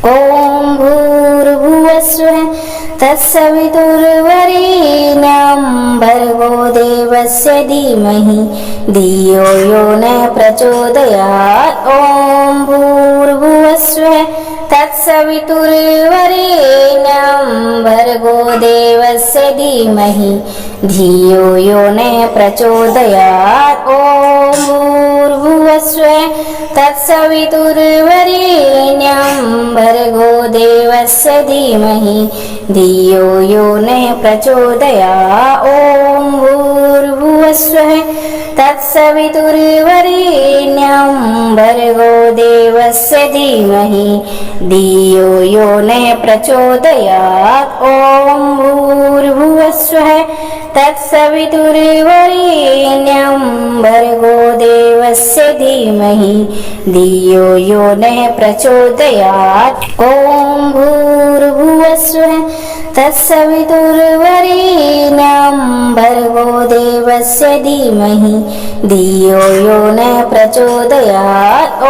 ॐ भूर्भुवस्सुः तत्सवितुर्वरेण्यं भर्गो देवस्य धीमहि धियो यो न प्रचोदयात्। ॐ भूर्भुवस्सुः तत्सवितुर्वरेण्यं भर्गो देवस्य धीमहि धियो यो न प्रचोदयात्। ॐ भूर्भुवस्सुः तत्सवितुर्वरेण्यं भर्गो देवस्य धीमहि धियो यो न प्रचोदयात्। ॐ भूर्भुवस्सुः तत्सवितुर्वरेण्यं भर्गो देवस्य धीमहि धियो यो न प्रचोदयात्। ॐ भूर्भुवस्सुः तत्सवितुर्वरेण्यं भर्गो देवस्य धीमहि धियो यो न प्रचोदयात्। ॐ भूर्भुवस्सुः तत्सवितुर्वरेण्यं भर्गो देवस्य धीमहि धियो यो न प्रचोदयात्। ॐ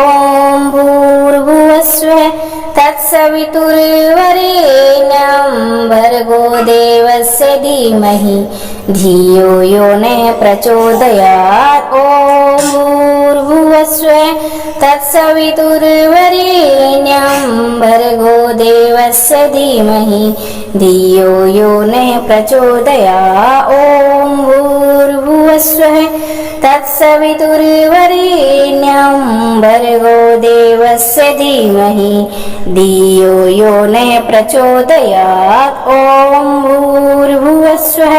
भूर्भुवस्सुः तत्सवितुर्वरेण्यं भर्गो देवस्य धीमहि धियो यो न प्रचोदयात्। ॐ भूर्भुवस्सुः तत्सवितुर्वरेण्यं भर्गो देवस्य धीमहि धियो यो न प्रचोदयात्। ॐ भूर्भुवस्सुः तत्सवितुर्वरेण्यं भर्गो देवस्य धीमहि धियो यो न प्रचोदयात्। ॐ भूर्भुवस्सुः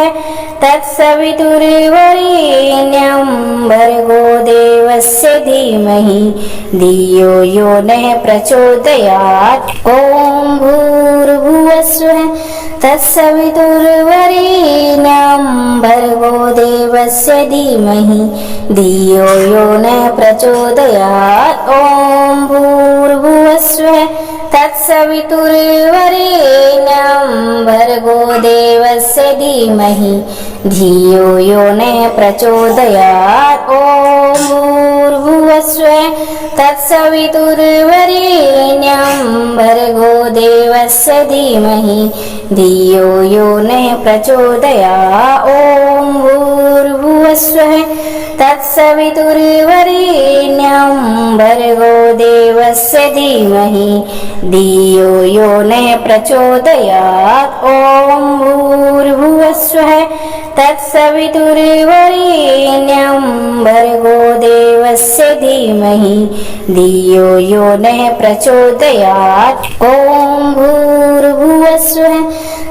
तत्सवितुर्वरेण्यं भर्गो देवस्य धीमहि धियो यो न प्रचोदयात्। ॐ भूर्भुवस्सुः तत्सवितुर्वरेण्यं भर्गो देवस्य धीमहि धियो यो न प्रचोदयात्। ॐ भूर्भुवस्सुः तत्सवितुर्वरेण्यं भर्गो देवस्य धीमहि धियो यो न प्रचोदयात्। ॐ भूर्भुवस्सुः तत्सवितुर्वरेण्यं भर्गो देवस्य धीमहि धियो यो न प्रचोदयात्। ॐ भूर्भुवस्सुः तत्सवितुर्वरेण्यं भर्गो देवस्य धीमहि धियो यो न प्रचोदयात्। ॐ भूर्भुवस्सुः तत्सवितुर्वरेण्यं भर्गो देवस्य धीमहि धियो यो न प्रचोदयात्। ॐ भूर्भुवस्सुः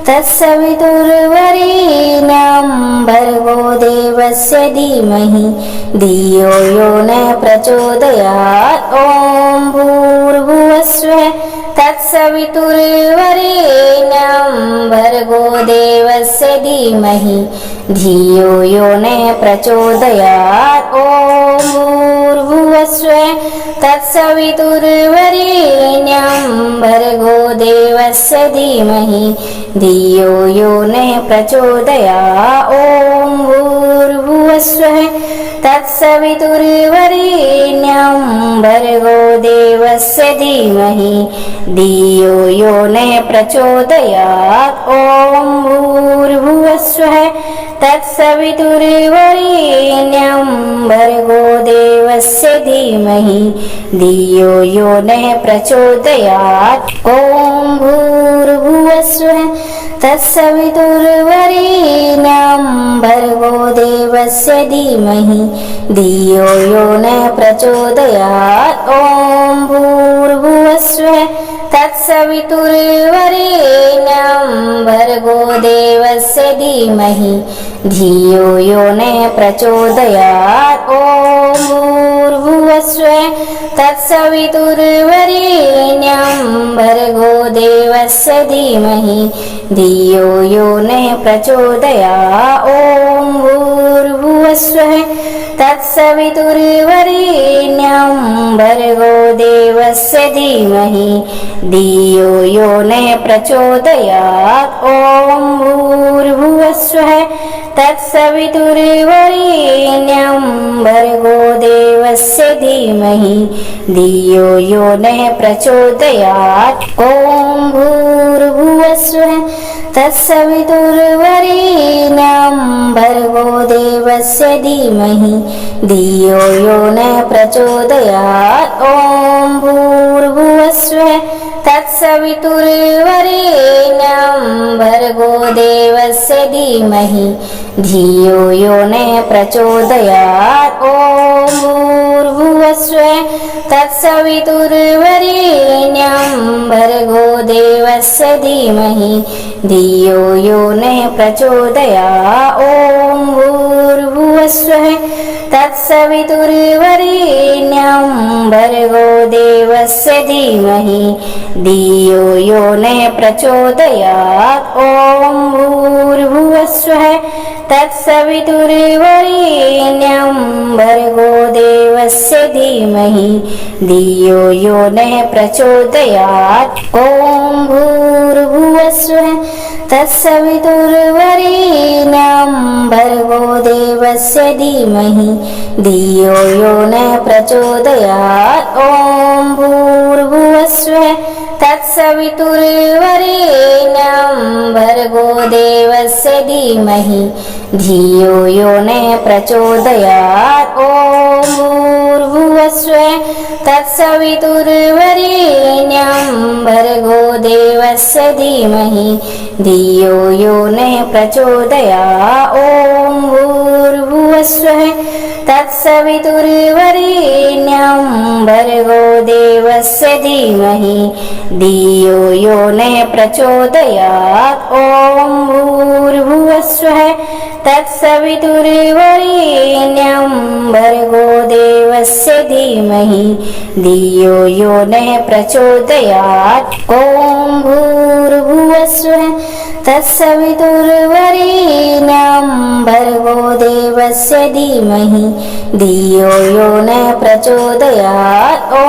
तत्सवितुर्वरेण्यं भर्गो देवस्य धीमहि धियो यो न प्रचोदयात्। ॐ भूर्भुवस्सुः तत्सवितुर्वरेण्यं भर्गो देवस्य धीमहि धियो यो न प्रचोदयात्। ॐ भूर्भुवस्सुः तत्सवितुर्वरेण्यं भर्गो देवस्य धीमहि धियो यो न प्रचोदयात्। ॐ भूर्भुवस्सुः तत्सवितुर्वरेण्यं भर्गो देवस्य धीमहि धियो यो न प्रचोदयात्। ॐ भूर्भुवस्सुः तत्सवितुर्वरेण्यं भर्गो देवस्य धीमहि धियो यो न प्रचोदयात्। ॐ भूर्भुवस्सुः तत्सवितुर्वरेण्यं भर्गो देवस्य धीमहि धियो यो न प्रचोदयात्। ॐ भूर्भुवस्सुः तत्सवितुर्वरेण्यं भर्गो देवस्य धीमहि धियो यो न प्रचोदयात्। ॐ भूर्भुवस्सुः तत्सवितुर्वरेण्यं भर्गो देवस्य धीमहि धियो यो न प्रचोदयात्। ॐ भूर्भुवस्सुः भूर्भुवस्वः तत्सवितुर्वरेण्यं भर्गो देवस्य धीमहि धियो यो न प्रचोदयात् ॐ भूर्भुवस्वः तत्सवितुर्वरेण्यं भर्गो देवस्य धीमहि धियो यो न प्रचोदयात् ॐ भूर्भुवस्वः तत्सवितुर्वरेण्यं भर्गो देवस्य धीमहि धियो यो न प्रचोदयात् ॐ भूर्भुवस्वः तत्सवितुर्वरेण्यं भर्गो देवस्य धीमहि धियो यो न प्रचोदयात् ॐ भूर्भुवस्वः तत्सवितुर्वरेण्यं भर्गो देवस्य धीमहि धियो यो न प्रचोदयात् ॐ भूर्भुवस्वः तत्सवितुर्वरेण्यं भर्गो देवस्य धीमहि धियो यो न प्रचोदयात् ॐ भूर्भुवस्वः तत्सवितुर्वरेण्यं भर्गो देवस्य धीमहि धियो यो न प्रचोदयात् ॐ भूर्भुवस्वः तत्सवितुर्वरेण्यं भर्गो देवस्य धीमहि धियो यो न प्रचोदयात् ॐ भूर्भुवस्वः तत्सवितुर्वरेण्यं भर्गो देवस्य धीमहि धियो यो न प्रचोदयात् ॐ भूर्भुवस्वः तत्सवितुर्वरेण्यं भर्गो देवस्य धीमहि धियो यो न प्रचोदयात् ॐ भूर्भुवस्वः तत्सवितुर्वरेण्यं भर्गो देवस्य धीमहि धियो यो न प्रचोदयात् ॐ भूर्भुवस्वः तत्सवितुर्वरेण्यं भर्गो देवस्य धीमहि धियो यो न प्रचोदयात् ॐ भूर्भुवस्वः तत्सवितुर्वरेण्यं भर्गो देवस्य धीमहि धियो यो न प्रचोदयात् ॐ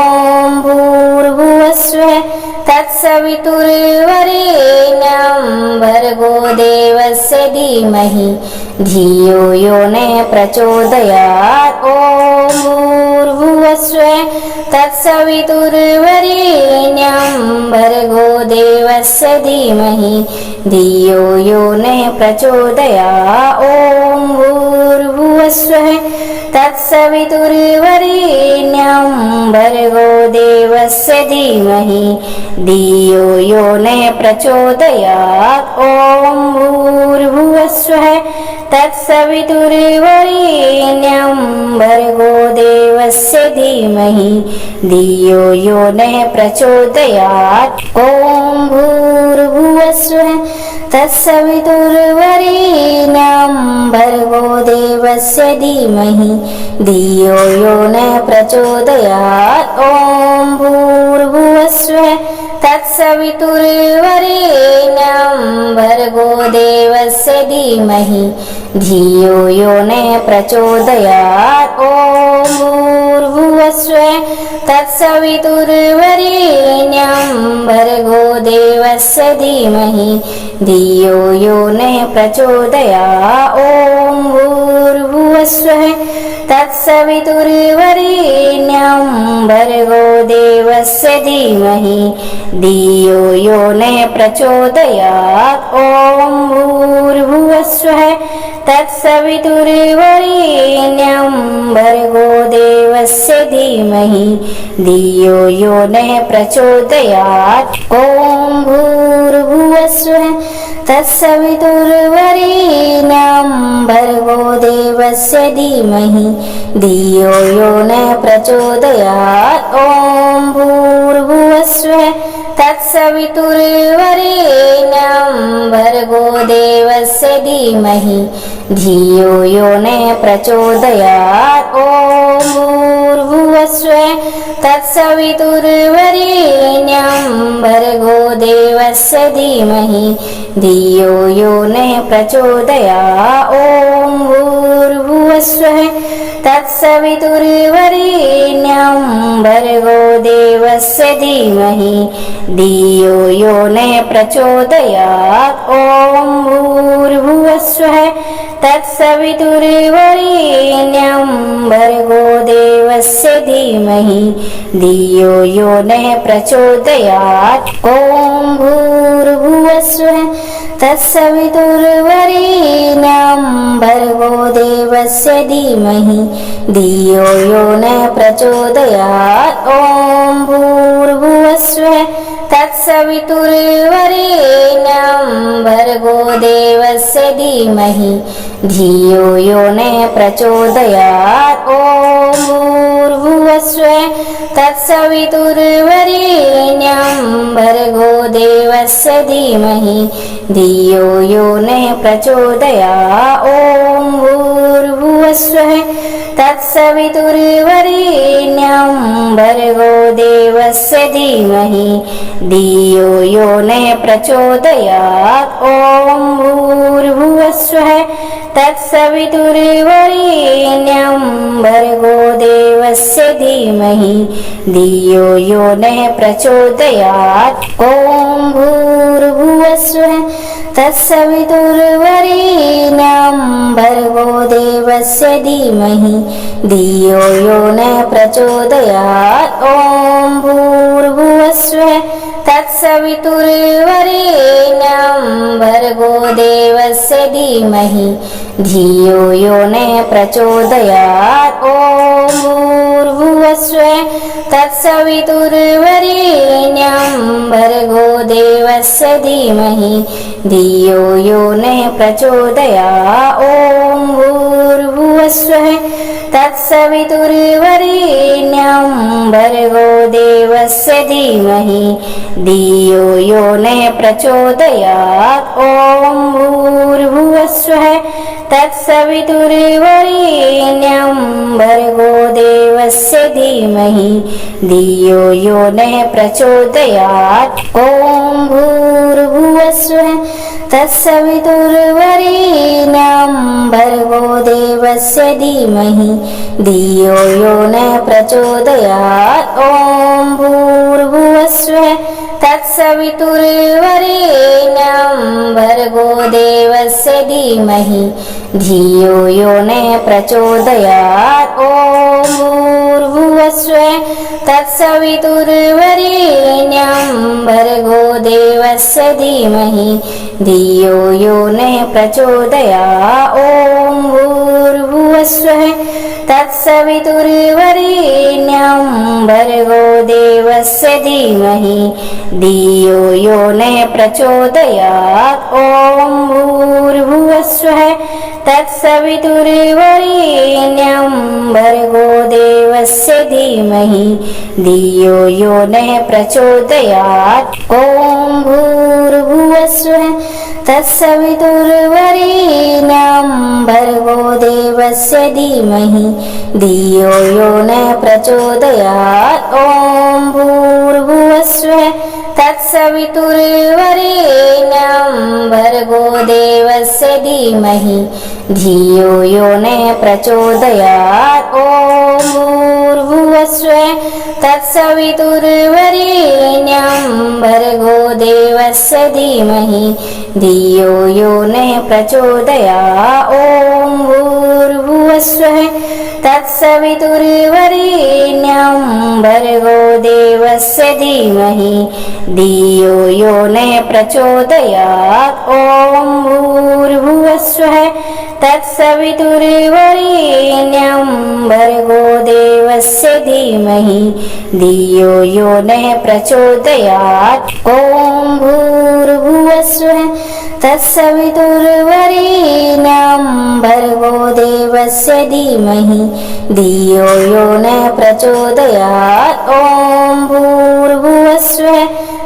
भूर्भुवस्वः तत्सवितुर्वरेण्यं भर्गो देवस्य धीमहि धियो यो न प्रचोदयात् ॐ भूर्भुवस्वः तत्सवितुर्वरेण्यं भर्गो देवस्य धीमहि धियो यो न प्रचोदयात् ॐ भूर्भुवस्वः तत्सवितुर्वरेण्यं भर्गो देवस्य धीमहि धियो यो न प्रचोदयात् ॐ भूर्भुवस्वः तत्सवितुर्वरेण्यं भर्गो देवस्य धीमहि धियो यो न प्रचोदयात् ॐ भूर्भुवस्वः तत्सवितुर्वरेण्यं भर्गो देवस्य धीमहि धियो यो न प्रचोदयात् ॐ भूर्भुवस्वः तत्सवितुर्वरेण्यं भर्गो देवस्य धीमहि धियो यो न प्रचोदयात् ॐ भूर्भुवस्वः तत्सवितुर्वरेण्यं भर्गो देवस्य धीमहि धियो यो न प्रचोदयात् ॐ भूर्भुवस्वः तत्सवितुर्वरेण्यं भर्गो देवस्य धीमहि धियो यो न प्रचोदयात् ॐ भूर्भुवस्वः तत्सवितुर्वरेण्यं भर्गो देवस्य धीमहि धियो यो न प्रचोदयात् ॐ भूर्भुवस्वः तत्सवितुर्वरेण्यं भर्गो देवस्य धीमहि धियो यो न प्रचोदयात् ॐ भूर्भुवस्वः तत्सवितुर्वरेण्यं भर्गो देवस्य धीमहि धियो यो न प्रचोदयात् ॐ भूर्भुवस्वः तत्सवितुर्वरेण्यं भर्गो देवस्य धीमहि धियो यो न प्रचोदयात् ॐ भूर्भुवस्वः भूर्भुवस्वः तत्सवितुर्वरेण्यं भर्गो देवस्य धीमहि धियो यो न प्रचोदयात्। ॐ भूर्भुवस्वः तत्सवितुर्वरेण्यं भर्गो देवस्य धीमहि धियो यो न प्रचोदयात्। ॐ भूर्भुवस्वः तत्सवितुर्वरेण्यं भर्गो देवस्य धीमहि धियो यो न प्रचोदयात्। ॐ भूर्भुवस्वः तत्सवितुर्वरेण्यं भर्गो देवस्य धीमहि धियो यो न प्रचोदयात्। ॐ भूर्भुवस्वः तत्सवितुर्वरेण्यं भर्गो देवस्य धीमहि धियो यो न प्रचोदयात्। ॐ भूर्भुवस्वः तत्सवितुर्वरेण्यं भर्गो देवस्य धीमहि धियो यो न प्रचोदयात्। ॐ भूर्भुवस्वः तत्सवितुर्वरेण्यं भर्गो देवस्य धीमहि धियो यो न प्रचोदयात्। ॐ भूर्भुवस्वः तत्सवितुर्वरेण्यं भर्गो देवस्य धीमहि धियो यो न प्रचोदयात्। ॐ भूर्भुवस्वः तत्सवितुर्वरेण्यं भर्गो देवस्य धीमहि धियो यो न प्रचोदयात्। ॐ भूर्भुवस्वः तत्सवितुर्वरेण्यं भर्गो देवस्य धीमहि धियो यो न प्रचोदयात्। ॐ भूर्भुवस्वः तत्सवितुर्वरेण्यं भर्गो देवस्य धीमहि धियो यो न प्रचोदयात्। ॐ भूर्भुवस्वः तत्सवितुर्वरेण्यं भर्गो देवस्य धीमहि धियो यो न प्रचोदयात्। ॐ भूर्भुवस्वः तत्सवितुर्वरेण्यं भर्गो देवस्य धीमहि धियो यो न प्रचोदयात्। ॐ भूर्भुवस्वः तत्सवितुर्वरेण्यं भर्गो देवस्य धीमहि धियो यो न प्रचोदयात्। ॐ भूर्भुवस्वः तत्सवितुर्वरेण्यं भर्गो देवस्य धीमहि धियो यो न प्रचोदयात्। ॐ भूर्भुवस्वः तत्सवितुर्वरेण्यं भर्गो देवस्य धीमहि धियो यो न प्रचोदयात्। ॐ भूर्भुवस्वः तत्सवितुर्वरेण्यं भर्गो देवस्य धीमहि धियो यो न प्रचोदयात्। ॐ भूर्भुवस्वः तत्सवितुर्वरेण्यं भर्गो देवस्य धीमहि धियो यो न प्रचोदयात्। ॐ भूर्भुवस्वः तत्सवितुर्वरेण्यं भर्गो देवस्य धीमहि धियो यो न प्रचोदयात्। ॐ भूर्भुवस्वः तत्सवितुर्वरेण्यं भर्गो देवस्य धीमहि धियो यो न प्रचोदयात्। ॐ भूर्भुवस्वः तत्सवितुर्वरेण्यं भर्गो देवस्य धीमहि धियो यो न प्रचोदयात्। ॐ भूर्भुवस्वः तत्सवितुर्वरेण्यं भर्गो देवस्य धीमहि धियो यो न प्रचोदयात्। ॐ भूर्भुवस्वः तत्सवितुर्वरेण्यं भर्गो देवस्य धीमहि धियो यो न प्रचोदयात्। ॐ भूर्भुवस्वः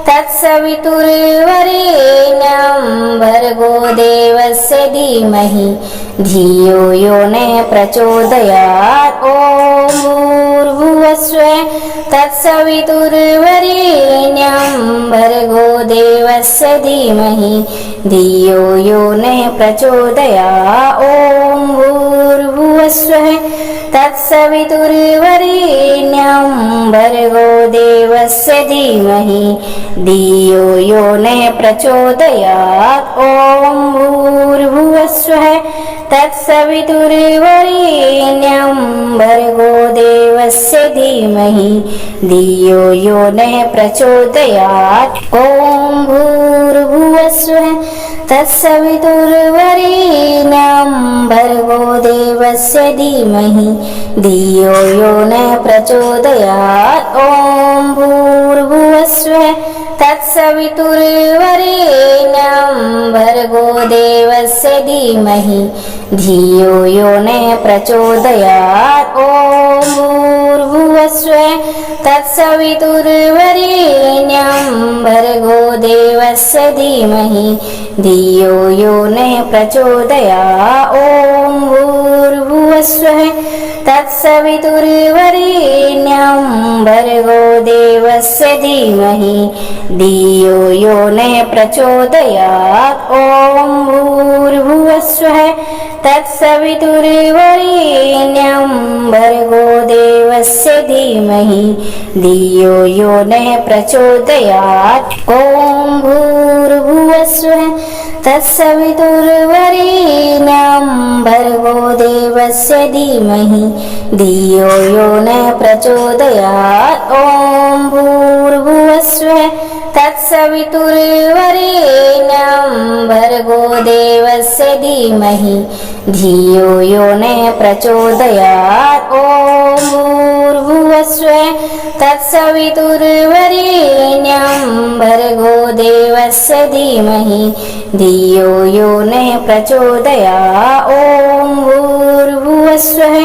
तत्सवितुर्वरेण्यं भर्गो देवस्य धीमहि धियो यो न प्रचोदयात्। ॐ भूर्भुवस्वः तत्सवितुर्वरेण्यं भर्गो देवस्य धीमहि धियो यो न प्रचोदयात्। ॐ भूर्भुवस्वः भूर्भुवस्वः तत्सवितुर्वरेण्यं भर्गो देवस्य धीमहि धियो यो न प्रचोदयात् ॐ भूर्भुवस्वः तत्सवितुर्वरेण्यं भर्गो देवस्य धीमहि धियो यो न प्रचोदयात् ॐ भूर्भुवस्वः तत्सवितुर्वरेण्यं भर्गो देवस्य धीमहि धियो यो न प्रचोदयात् ॐ भूर्भुवस्वः तत्सवितुर्वरेण्यं भर्गो देवस्य धीमहि धियो यो न प्रचोदयात् ॐ भूर्भुवस्वः तत्सवितुर्वरेण्यं भर्गो देवस्य धीमहि धियो यो न प्रचोदयात् ॐ भूर्भुवस्वः तत्सवितुर्वरेण्यं भर्गो देवस्य धीमहि धियो यो न प्रचोदयात् ॐ भूर्भुवस्वः तत्सवितुर्वरेण्यं भर्गो देवस्य धीमहि धियो यो न प्रचोदयात् ॐ भूर्भुवस्वः तत्सवितुर्वरेण्यं भर्गो देवस्य धीमहि धियो यो न प्रचोदयात् ॐ भूर्भुवस्वः तत्सवितुर्वरेण्यं भर्गो देवस्य धीमहि धियो यो न प्रचोदयात् ॐ भूर्भुवस्वः तत्सवितुर्वरेण्यं भर्गो देवस्य धीमहि धियो यो न प्रचोदयात् ॐ भूर्भुवस्वः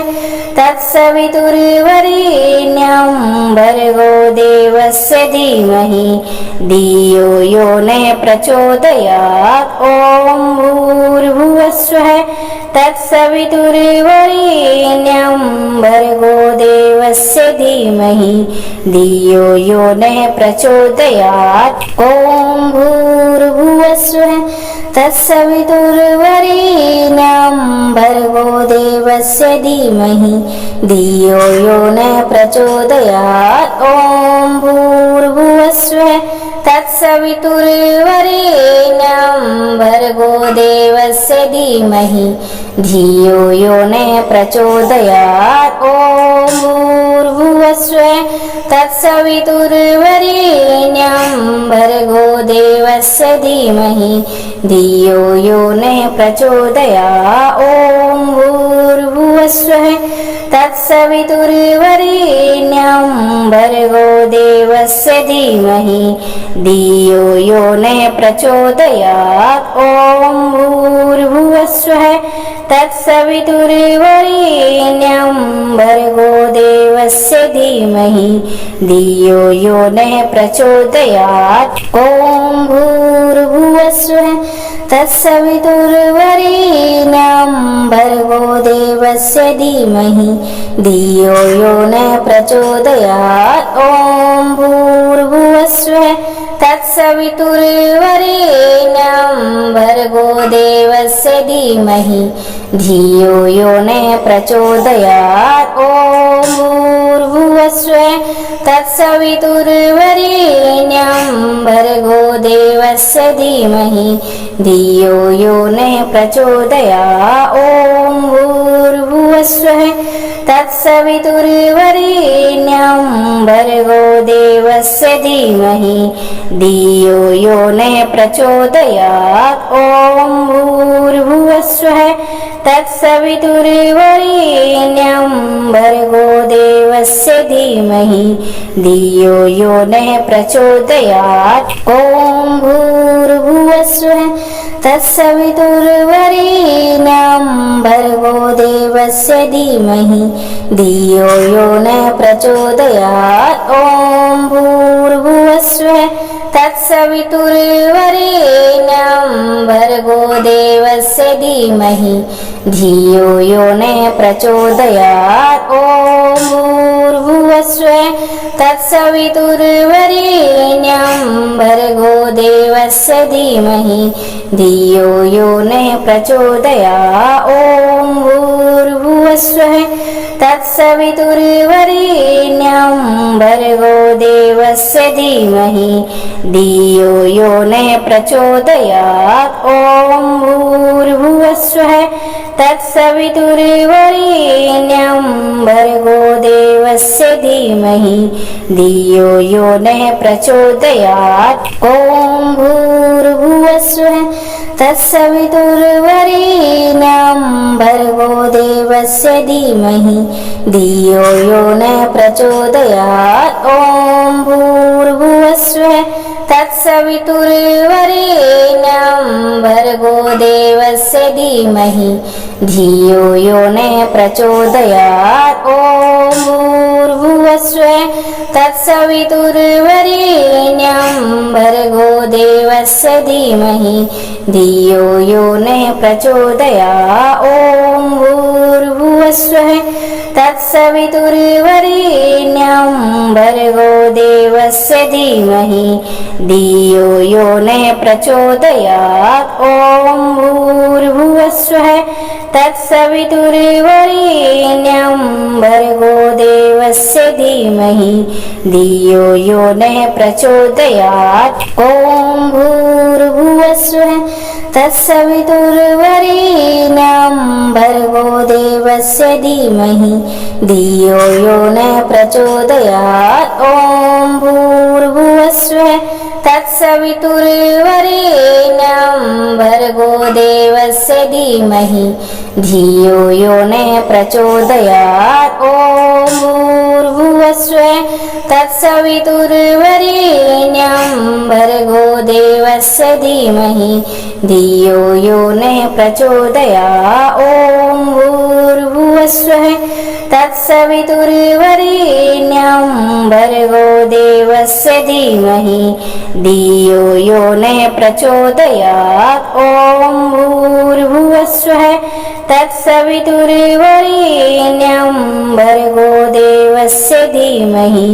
तत्सवितुर्वरेण्यं भर्गो देवस्य धीमहि धियो यो न प्रचोदयात् ॐ भूर्भुवस्वः तत्सवितुर्वरेण्यं भर्गो देवस्य धीमहि धियो यो न प्रचोदयात् ॐ भूर्भुवस्वः तत्सवितुर्वरेण्यं भर्गो देवस्य धीमहि धियो यो न प्रचोदयात् ॐ भूर्भुवस्वः तत्सवितुर्वरेण्यं भर्गो देवस्य धीमहि धियो यो न प्रचोदयात् ॐ भूर्भुवस्वः तत्सवितुर्वरेण्यं भर्गो देवस्य धीमहि धियो यो न प्रचोदयात् ॐ भूर्भुवस्वः तत्सवितुर्वरेण्यं भर्गो देवस्य धीमहि धियो यो न प्रचोदयात् ॐ भूर्भुवस्वः तत्सवितुर्वरेण्यं भर्गो देवस्य धीमहि धियो यो न प्रचोदयात् ॐ भूर्भुवस्वः तत्सवितुर्वरेण्यं भर्गो देवस्य धीमहि धियो यो न प्रचोदयात् ॐ भूर्भुवस्वः तत्सवितुर्वरेण्यं भर्गो देवस्य धीमहि धियो यो न प्रचोदयात् ॐ भूर्भुवस्वः तत्सवितुर्वरेण्यं भर्गो देवस्य धीमहि धियो यो न प्रचोदयात् ॐ भूर्भुवस्वः तत्सवितुर्वरेण्यं भर्गो देवस्य धीमहि धियो यो न प्रचोदयात् ॐ भूर्भुवस्वः तत्सवितुर्वरेण्यं भर्गो देवस्य धीमहि धियो यो न प्रचोदयात् ॐ भूर्भुवस्वः तत्सवितुर्वरेण्यं भर्गो देवस्य धीमहि धियो यो न प्रचोदयात् ॐ भूर्भुवस्वः तत्सवितुर्वरेण्यं भर्गो देवस्य धीमहि धियो यो न प्रचोदयात् ॐ भूर्भुवस्वः तत्सवितुर्वरेण्यं भर्गो देवस्य धीमहि धियो यो न प्रचोदयात् ॐ भूर्भुवस्वः भूर्भुवस्वः तत्सवितुर्वरेण्यं भर्गो देवस्य धीमहि धियो यो न प्रचोदयात् ॐ भूर्भुवस्वः तत्सवितुर्वरेण्यं भर्गो देवस्य धीमहि धियो यो न प्रचोदयात् ॐ भूर्भुवस्वः तत्सवितुर्वरेण्यं भर्गो देवस्य धीमहि धियो यो न प्रचोदयात् ॐ भूर्भुवस्वः तत्सवितुर्वरेण्यं भर्गो देवस्य धीमहि धियो यो न प्रचोदयात् ॐ भूर्भुवस्वः तत्सवितुर्वरेण्यं भर्गो देवस्य धीमहि धियो यो न प्रचोदयात् ॐ भूर्भुवस्वः तत्सवितुर्वरेण्यं भर्गो देवस्य धीमहि धियो यो न प्रचोदयात् ॐ भूर्भुवस्वः तत्सवितुर्वरेण्यं भर्गो देवस्य धीमहि धियो यो न प्रचोदयात् ॐ भूर्भुवस्वः तत्सवितुर्वरेण्यं भर्गो देवस्य धीमहि धियो यो न प्रचोदयात् ॐ भूर्भुवस्वः तत्सवितुर्वरेण्यं भर्गो देवस्य धीमहि धियो यो न प्रचोदयात् ॐ भूर्भुवस्वः तत्सवितुर्वरेण्यं भर्गो देवस्य धीमहि धियो यो न प्रचोदयात् ॐ भूर्भुवस्वः तत्सवितुर्वरेण्यं भर्गो देवस्य धीमहि धियो यो न प्रचोदयात् ॐ भूर्भुवस्वः तत्सवितुर्वरेण्यं भर्गो देवस्य धीमहि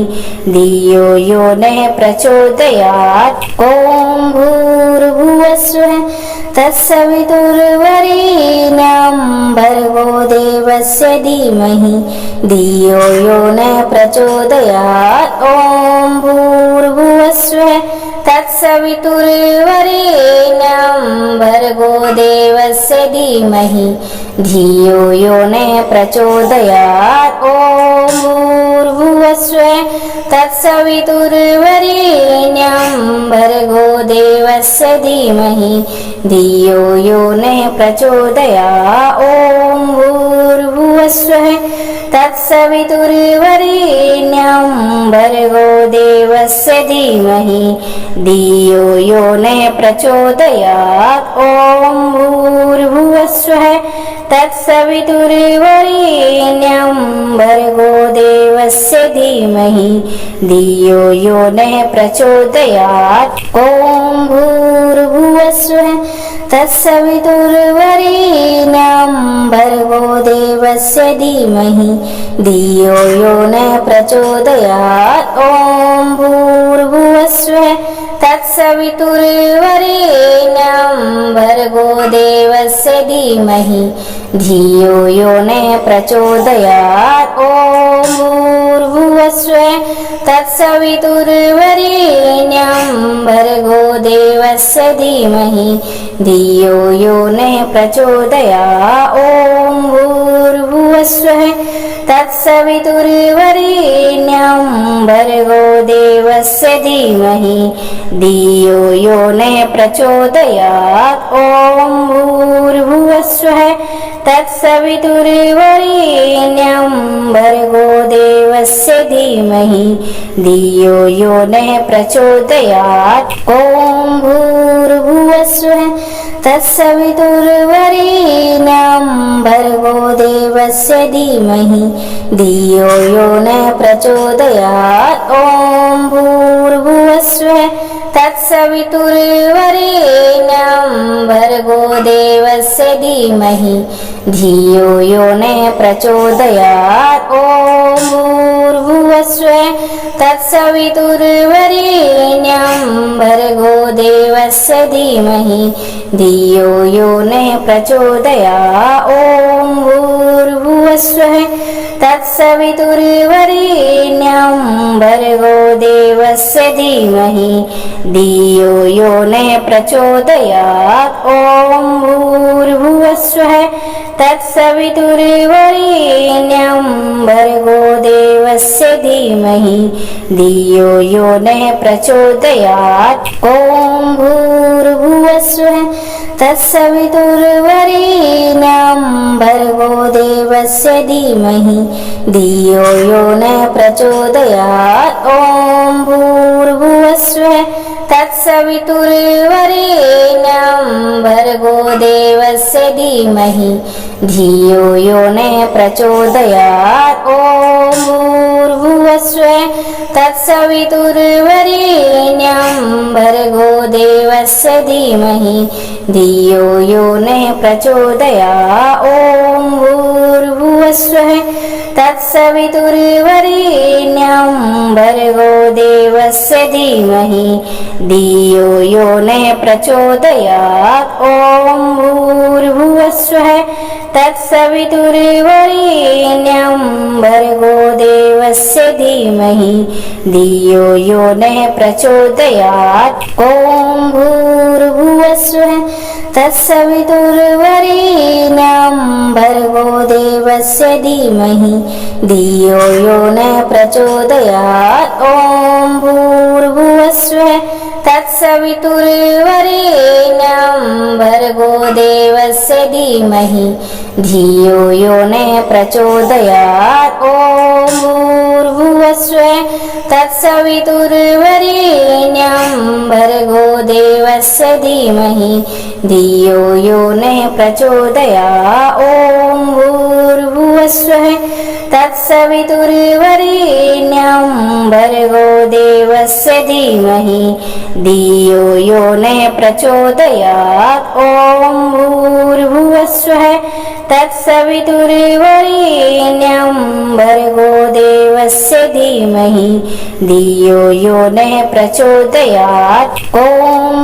धियो यो न प्रचोदयात् ॐ भूर्भुवस्वः तत्सवितुर्वरेण्यं भर्गो देवस्य धीमहि धियो यो न प्रचोदयात् ॐ भूर्भुवस्वः तत्सवितुर्वरेण्यं भर्गो देवस्य धीमहि धियो यो न प्रचोदयात् ॐ भूर्भुवस्वः तत्सवितुर्वरेण्यं भर्गो देवस्य धीमहि धियो यो न प्रचोदयात् ॐ भूर्भुवस्वः तत्सवितुर्वरेण्यं भर्गो देवस्य धीमहि धियो यो न प्रचोदयात् ॐ भूर्भुवस्वः तत्सवितुर्वरेण्यं भर्गो देवस्य धीमहि धियो यो न प्रचोदयात् ॐ भूर्भुवस्वः तत्सवितुर्वरेण्यं भर्गो देवस्य धीमहि धियो यो न प्रचोदयात् ॐ भूर्भुवस्वः तत्सवितुर्वरेण्यं भर्गो देवस्य धीमहि धियो यो न प्रचोदयात् ॐ भूर्भुवस्वः तत्सवितुर्वरेण्यं भर्गो देवस्य धीमहि धियो यो न प्रचोदयात् ॐ भूर्भुवस्वः तत्सवितुर्वरेण्यं भर्गो देवस्य धीमहि धियो यो न प्रचोदयात् ॐ भूर्भुवस्वः तत्सवितुर्वरेण्यं भर्गो देवस्य धीमहि धियो यो न प्रचोदयात् ॐ भूर्भुवस्वः तत्सवितुर्वरेण्यं भर्गो देवस्य धीमहि धियो यो न प्रचोदयात् ॐ भूर्भुवस्वः तत्सवितुर्वरेण्यं भर्गो देवस्य धीमहि धियो यो न प्रचोदयात् ॐ भूर्भुवस्वः तत्सवितुर्वरेण्यं भर्गो देवस्य देवस्य धीमहि धियो यो न प्रचोदयात्। ॐ भूर्भुवस्सुः तत्सवितुर्वरेण्यं भर्गो देवस्य धीमहि धियो यो न प्रचोदयात्। ॐ भूर्भुवस्सुः तत्सवितुर्वरेण्यं भर्गो देवस्य धीमहि धियो यो न प्रचोदयात्। ॐ भूर्भुवस्सुः तत्सवितुर्वरेण्यं भर्गो देवस्य धीमहि धियो यो न प्रचोदयात्। ॐ भूर्भुवस्सुः तत्सवितुर्वरेण्यं भर्गो देवस्य धीमहि धियो यो न प्रचोदयात्। ॐ भूर्भुवस्सुः तत्सवितुर्वरेण्यं भर्गो देवस्य धीमहि धियो यो न प्रचोदयात्। ॐ भूर्भुवस्सुः तत्सवितुर्वरेण्यं भर्गो देवस्य धीमहि धियो यो न प्रचोदयात्। ॐ भूर्भुवस्सुः तत्सवितुर्वरेण्यं भर्गो देवस्य धीमहि धियो यो न प्रचोदयात्। ॐ भूर्भुवस्सुः तत्सवितुर्वरेण्यं भर्गो देवस्य धीमहि धियो यो न प्रचोदयात्। ॐ भूर्भुवस्सुः तत्सवितुर्वरेण्यं भर्गो देवस्य धीमहि धियो यो न प्रचोदयात्। ॐ भूर्भुवस्सुः तत्सवितुर्वरेण्यं भर्गो देवस्य धीमहि धियो यो न प्रचोदयात्। ॐ भूर्भुवस्सुः तत्सवितुर्वरेण्यं भर्गो देवस्य धीमहि धियो यो न प्रचोदयात्। ॐ भूर्भुवस्सुः तत्सवितुर्वरेण्यं भर्गो देवस्य धीमहि धियो यो न प्रचोदयात्। ॐ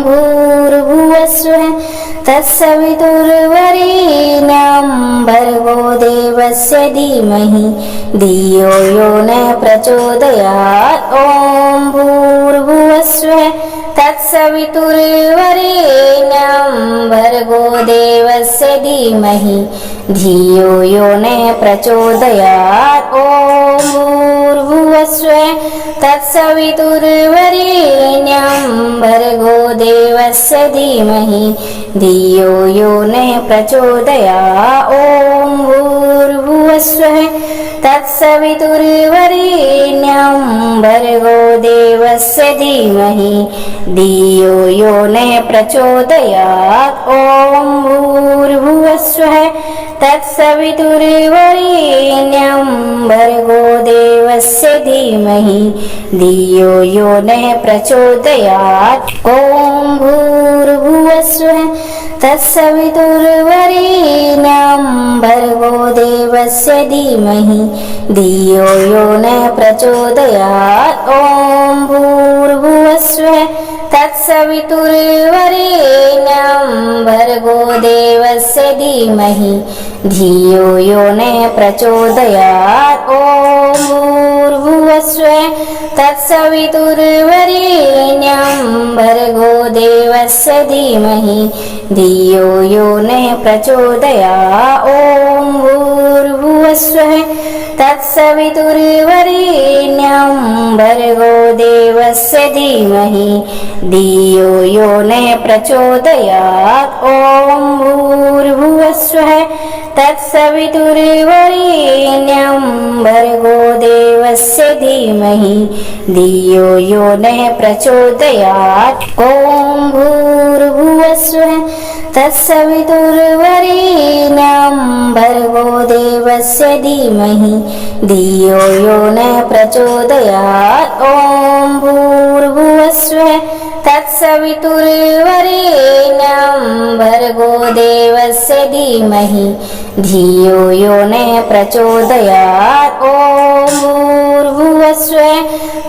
भूर्भुवस्सुः तत्सवितुर्वरेण्यं भर्गो देवस्य धीमहि धियो यो न प्रचोदयात्। ॐ भूर्भुवस्सुः तत्सवितुर्वरेण्यं भर्गो देवस्य धीमहि धियो यो न प्रचोदयात्। ॐ भूर्भुवस्सुः तत्सवितुर्वरेण्यं भर्गो देवस्य धीमहि धियो यो न प्रचोदयात्। ॐ भूर्भुवस्सुः तत्सवितुर्वरेण्यं भर्गो देवस्य धीमहि धियो यो न प्रचोदयात्। ॐ भूर्भुवस्सुः तत्सवितुर्वरेण्यं भर्गो देवस्य धीमहि धियो यो न प्रचोदयात्। ॐ भूर्भुवस्सुः तत्सवितुर्वरेण्यं भर्गो देवस्य धीमहि धियो यो न प्रचोदयात्। ॐ भूर्भुवस्सुः तत्सवितुर्वरेण्यं भर्गो देवस्य धीमहि धियो यो न प्रचोदयात्। ॐ भूर्भुवस्सुः तत्सवितुर्वरेण्यं भर्गो देवस्य धीमहि धियो यो न प्रचोदयात्। ॐ भूर्भुवस्सुः तत्सवितुर्वरेण्यं भर्गो देवस्य धीमहि धियो यो न प्रचोदयात्। ॐ भूर्भुवस्सुः तत्सवितुर्वरेण्यं भर्गो देवस्य धीमहि धियो यो न प्रचोदयात्। ॐ भूर्भुवस्सुः तत्सवितुर्वरेण्यं भर्गो देवस्य धीमहि धियो यो न प्रचोदयात्। ॐ भूर्भुवस्सुः तत्सवितुर्वरेण्यं भर्गो देवस्य धीमहि धियो यो न प्रचोदयात्। ॐ भूर्भुवस्सुः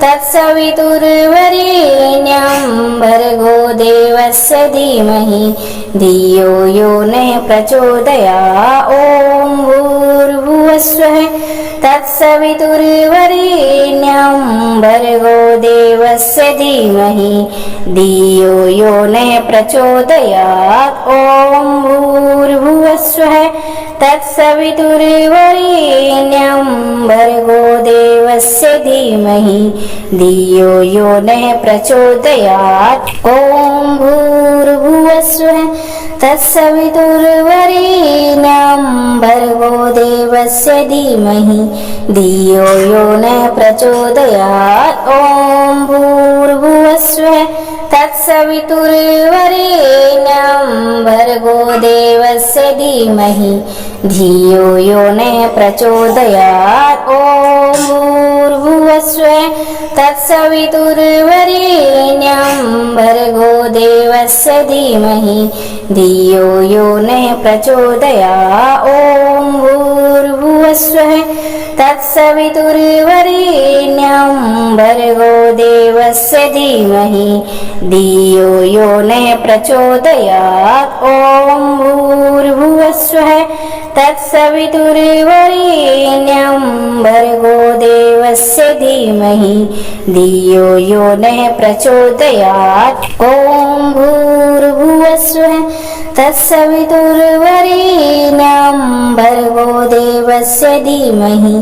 तत्सवितुर्वरेण्यं भर्गो देवस्य धीमहि धियो यो न प्रचोदयात्। ॐ भूर्भुवस्सुः तत्सवितुर्वरेण्यं भर्गो देवस्य धीमहि धियो यो न प्रचोदयात्। ॐ भूर्भुवस्सुः तत्सवितुर्वरेण्यं भर्गो देवस्य धीमहि धियो यो न प्रचोदयात्। ॐ भूर्भुवस्सुः तत्सवितुर्वरेण्यं भर्गो देवस्य धीमहि धियो यो न प्रचोदयात्। ॐ भूर्भुवस्सुः तत्सवितुर्वरेण्यं भर्गो देवस्य धीमहि धियो यो न प्रचोदयात्। ॐ भूर्भुवस्सुः तत्सवितुर्वरेण्यं भर्गो देवस्य धीमहि धियो यो न प्रचोदयात्। ॐ भूर्भुवस्सुः तत्सवितुर्वरेण्यं भर्गो देवस्य धीमहि धियो यो न प्रचोदयात्। ॐ भूर्भुवस्सुः तत्सवितुर्वरेण्यं भर्गो देवस्य धीमहि धियो यो न प्रचोदयात्। ॐ भूर्भुवस्सुः तत्सवितुर्वरेण्यं भर्गो देवस्य धीमहि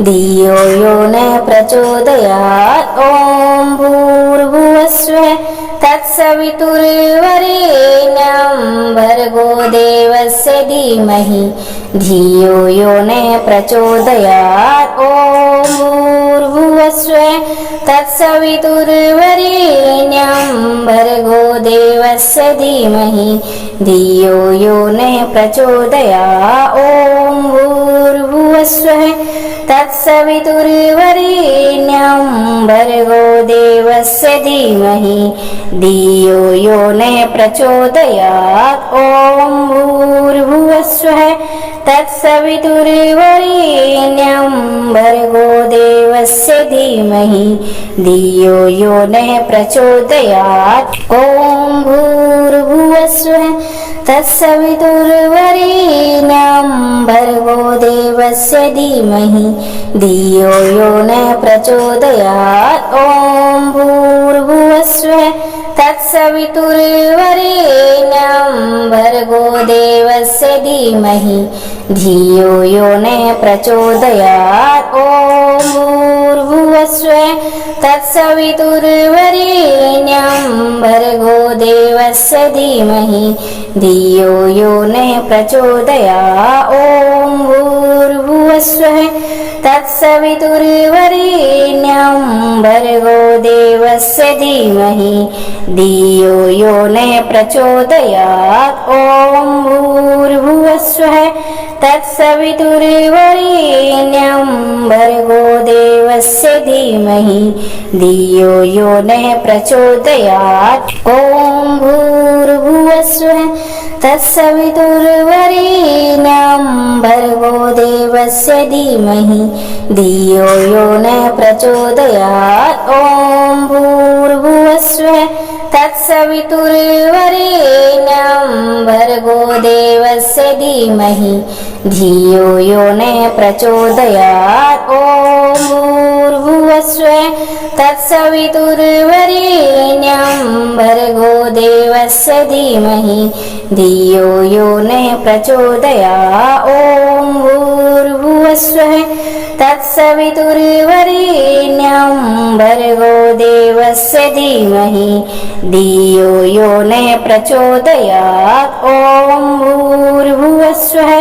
धियो यो न प्रचोदयात्। ॐ भूर्भुवस्सुः तत्सवितुर्वरेण्यं भर्गो देवस्य धीमहि धियो यो न प्रचोदयात्। ॐ भूर्भुवस्सुः तत्सवितुर्वरेण्यं भर्गो देवस्य धीमहि धियो यो न प्रचोदयात्। ॐ भूर्भुवस्सुः तत्सवितुर्वरेण्यं भर्गो देवस्य धीमहि धियो यो न प्रचोदयात्। ॐ भूर्भुवस्सुः तत्सवितुर्वरेण्यं भर्गो देवस्य धीमहि धियो यो न प्रचोदयात्। ॐ भूर्भुवस्सुः तत्सवितुर्वरेण्यं भर्गो देवस्य धीमहि धियो यो न प्रचोदयात्। ॐ भूर्भुवस्सुः तत्सवितुर्वरेण्यं भर्गो देवस्य धीमहि धियो यो न प्रचोदयात्। ॐ भूर्भुवस्सुः तत्सवितुर्वरेण्यं भर्गो देवस्य धीमहि धियो यो न प्रचोदयात्। ॐ भूर्भुवस्सुः तत्सवितुर्वरेण्यं भर्गो देवस्य धीमहि धियो यो न प्रचोदयात्। ॐ भूर्भुवस्सुः तत्सवितुर्वरेण्यं भर्गो देवस्य धीमहि धियो यो न प्रचोदयात्। ॐ भूर्भुवस्सुः तत्सवितुर्वरेण्यं भर्गो देवस्य धीमहि धियो यो न प्रचोदयात्। ॐ भूर्भुवस्सुः तत्सवितुर्वरेण्यं भर्गो देवस्य धीमहि धियो यो न प्रचोदयात्। ॐ भूर्भुवस्सुः तत्सवितुर्वरेण्यं भर्गो देवस्य धीमहि धियो यो न प्रचोदयात्। ॐ भूर्भुवस्सुः तत्सवितुर्वरेण्यं भर्गो देवस्य धीमहि धियो यो न प्रचोदयात्। ॐ भूर्भुवस्सुः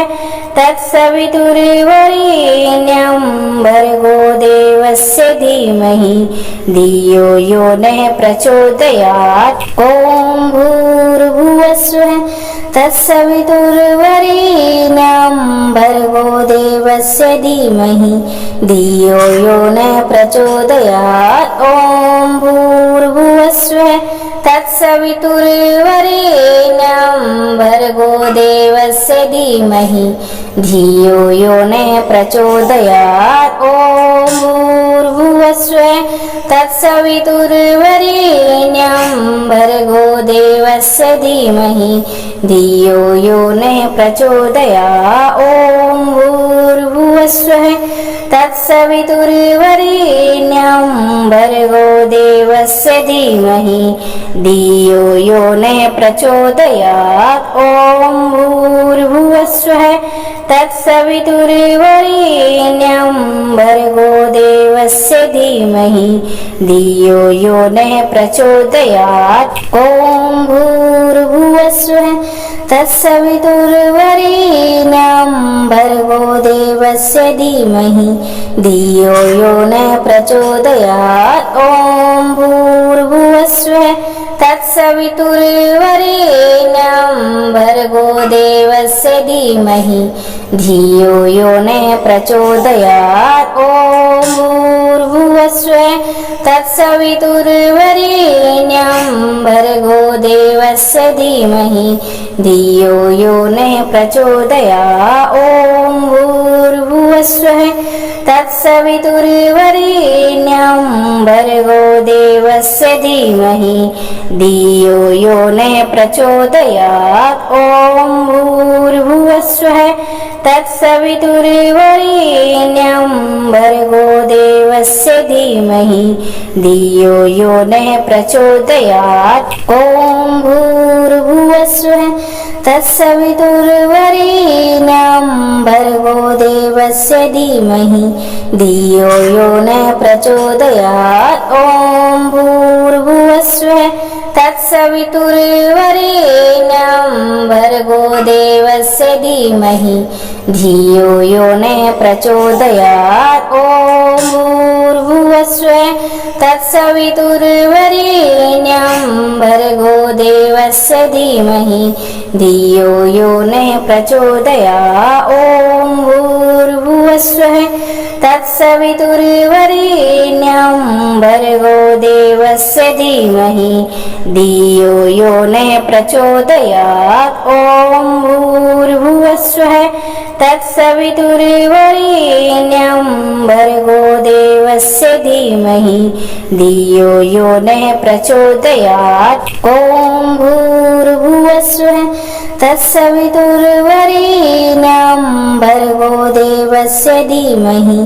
तत्सवितुर्वरेण्यं भर्गो देवस्य धीमहि धियो यो न प्रचोदयात्। ॐ भूर्भुवस्सुः तत्सवितुर्वरेण्यं भर्गो देवस्य धीमहि धियो यो न प्रचोदयात्। ॐ भूर्भुवस्सुः तत्सवितुर्वरेण्यं भर्गो देवस्य धीमहि धियो यो न प्रचोदयात्। ॐ भूर्भुवस्सुः तत्सवितुर्वरेण्यं भर्गो देवस्य धीमहि धियो यो न प्रचोदयात्। ॐ भूर्भुवस्सुः तत्सवितुर्वरेण्यं भर्गो देवस्य धीमहि धियो यो न प्रचोदयात्। ॐ भूर्भुवस्सुः तत्सवितुर्वरेण्यं भर्गो देवस्य धीमहि धियो यो न प्रचोदयात्। ॐ भूर्भुवस्सुः तत्सवितुर्वरेण्यं भर्गो देवस्य धीमहि धियो यो न प्रचोदयात्। ॐ भूर्भुवस्सुः तत्सवितुर्वरेण्यं भर्गो देवस्य धीमहि धियो यो न प्रचोदयात्। ॐ भूर्भुवस्सुः तत्सवितुर्वरेण्यं भर्गो देवस्य धीमहि धियो यो न प्रचोदयात्। ॐ भूर्भुवस्सुः तत्सवितुर्वरेण्यं भर्गो देवस्य धीमहि धियो यो न प्रचोदयात्। ॐ भूर्भुवस्सुः तत्सवितुर्वरेण्यं भर्गो देवस्य धीमहि धियो यो न प्रचोदयात्। ॐ भूर्भुवस्सुः तत्सवितुर्वरेण्यं भर्गो देवस्य धीमहि धियो यो न प्रचोदयात्। ॐ भूर्भुवस्सुः तत्सवितुर्वरेण्यं भर्गो देवस्य धीमहि धियो यो न प्रचोदयात्। ॐ भूर्भुवस्सुः तत्सवितुर्वरेण्यं भर्गो देवस्य धीमहि धियो यो न प्रचोदयात्। ॐ भूर्भुवस्सुः तत्सवितुर्वरेण्यं भर्गो देवस्य धीमहि धियो यो न प्रचोदयात्। ॐ भूर्भुवस्सुः तत्सवितुर्वरेण्यं भर्गो देवस्य धीमहि धियो यो न प्रचोदयात्। ॐ भूर्भुवस्सुः तत्सवितुर्वरेण्यं भर्गो देवस्य धीमहि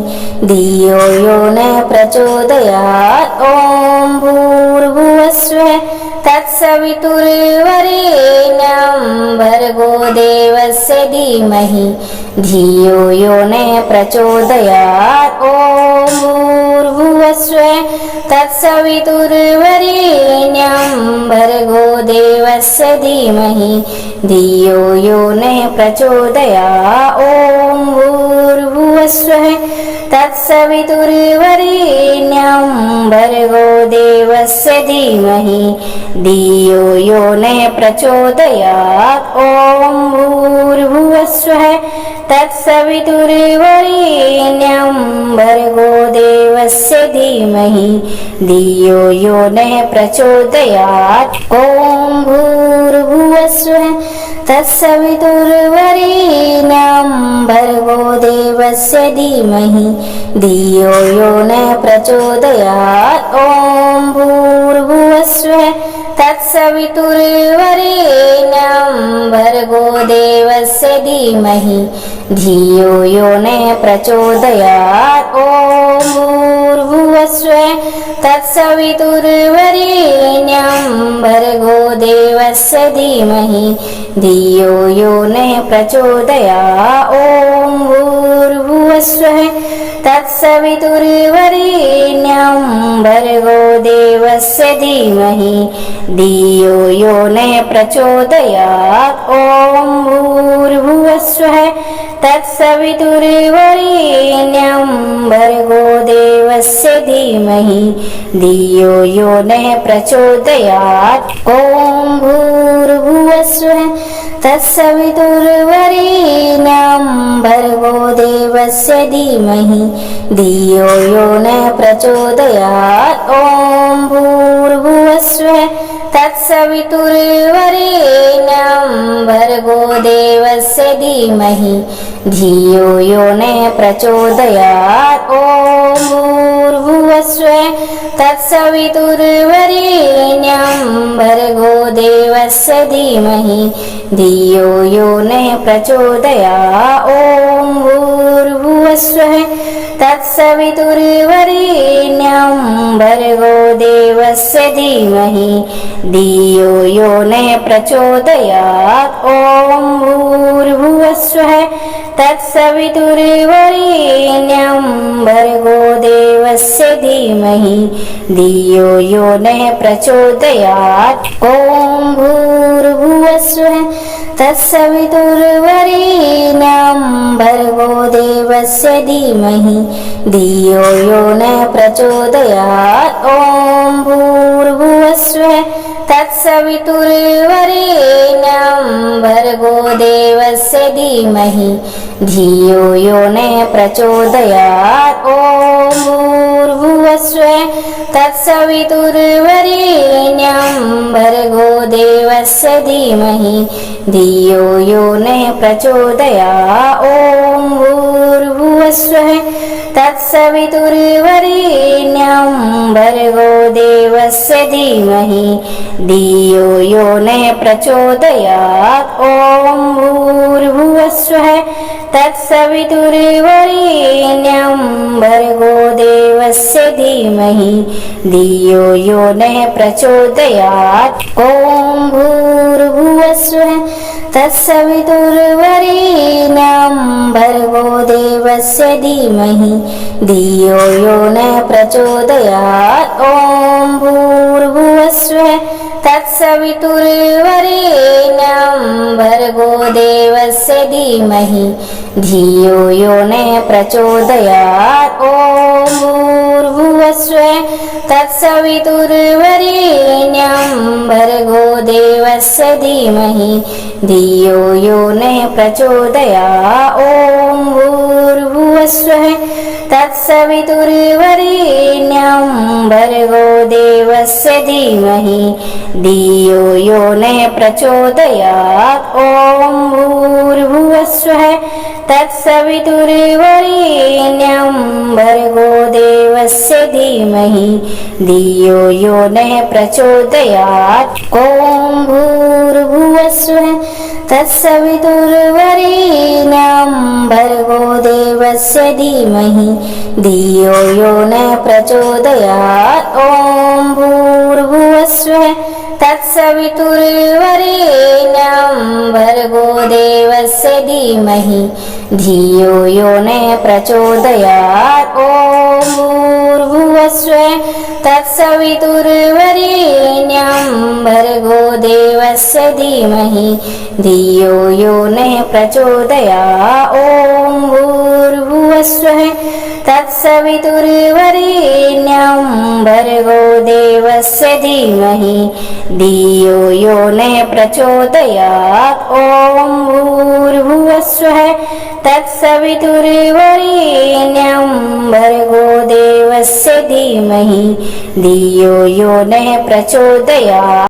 धियो यो न प्रचोदयात्। ॐ भूर्भुवस्सुः तत्सवितुर्वरेण्यं भर्गो देवस्य धीमहि धियो यो न प्रचोदयात्। ॐ भूर्भुवस्सुः तत्सवितुर्वरेण्यं भर्गो देवस्य धीमहि धियो यो न प्रचोदयात्। ॐ भूर्भुवस्सुः तत्सवितुर्वरेण्यं भर्गो देवस्य धीमहि धियो यो न प्रचोदयात्। ॐ भूर्भुवस्सुः तत्सवितुर्वरेण्यं भर्गो देवस्य धीमहि धियो यो न प्रचोदयात्। ॐ भूर्भुवस्सुः तत्सवितुर्वरेण्यं भर्गो देवस्य धीमहि धियो यो न प्रचोदयात्। ॐ भूर्भुवस्सुः तत्सवितुर्वरेण्यं भर्गो देवस्य धीमहि धियो यो न प्रचोदयात्। ॐ भूर्भुवस्सुः तत्सवितुर्वरेण्यं भर्गो देवस्य धीमहि धियो यो न प्रचोदयात्। ॐ भूर्भुवस्सुः तत्सवितुर्वरेण्यं भर्गो देवस्य धीमहि धियो यो न प्रचोदयात्। ॐ भूर्भुवस्सुः तत्सवितुर्वरेण्यं भर्गो देवस्य धीमहि धियो यो न प्रचोदयात्। ॐ भूर्भुवस्सुः तत्सवितुर्वरेण्यं भर्गो देवस्य धीमहि धियो यो न प्रचोदयात्। ॐ भूर्भुवस्सुः तत्सवितुर्वरेण्यं भर्गो देवस्य धीमहि धियो यो न प्रचोदयात्। ॐ भूर्भुवस्सुः तत्सवितुर्वरेण्यं भर्गो देवस्य धीमहि धियो यो न प्रचोदयात्। ॐ भूर्भुवस्सुः तत्सवितुर्वरेण्यं भर्गो देवस्य धीमहि धियो यो न प्रचोदयात्। ॐ भूर्भुवस्सुः तत्सवितुर्वरेण्यं भर्गो देवस्य धीमहि धियो यो न प्रचोदयात्। ॐ भूर्भुवस्सुः तत्सवितुर्वरेण्यं भर्गो देवस्य धीमहि धियो यो न प्रचोदयात्। ॐ भूर्भुवस्सुः तत्सवितुर्वरेण्यं भर्गो देवस्य धीमहि धियो यो न प्रचोदयात्। ॐ भूर्भुवस्सुः तत्सवितुर्वरेण्यं भर्गो देवस्य धीमहि धियो यो न प्रचोदयात्। ॐ भूर्भुवस्सुः तत्सवितुर्वरेण्यं भर्गो देवस्य धीमहि धियो यो न प्रचोदयात्। ॐ भूर्भुवस्सुः तत्सवितुर्वरेण्यं भर्गो देवस्य धीमहि धियो यो न प्रचोदयात्। ॐ भूर्भुवस्सुः तत्सवितुर्वरेण्यं भर्गो देवस्य धीमहि धियो यो न प्रचोदयात्। ॐ भूर्भुवस्सुः तत्सवितुर्वरेण्यं भर्गो देवस्य धीमहि धियो यो न प्रचोदयात्। ॐ भूर्भुवस्सुः तत्सवितुर्वरेण्यं भर्गो देवस्य धीमहि धियो यो न प्रचोदयात्। ॐ भूर्भुवस्सुः तत्सवितुर्वरेण्यं भर्गो देवस्य धीमहि धियो यो न प्रचोदयात्। ॐ भूर्भुवस्सुः तत्सवितुर्वरेण्यं भर्गो देवस्य धीमहि धियो यो न प्रचोदयात्। ॐ भूर्भुवस्सुः तत्सवितुर्वरेण्यं भर्गो देवस्य धीमहि धियो यो न प्रचोदयात्। ॐ भूर्भुवस्सुः तत्सवितुर्वरेण्यं भर्गो देवस्य धीमहि धियो यो न प्रचोदयात्। ॐ भूर्भुवस्सुः तत्सवितुर्वरेण्यं भर्गो देवस्य धीमहि धियो यो न प्रचोदयात्। ॐ भूर्भुवस्सुः तत्सवितुर्वरेण्यं भर्गो देवस्य धीमहि धियो यो न प्रचोदयात्। ॐ भूर्भुवस्सुः तत्सवितुर्वरेण्यं भर्गो देवस्य धीमहि धियो यो न प्रचोदयात्।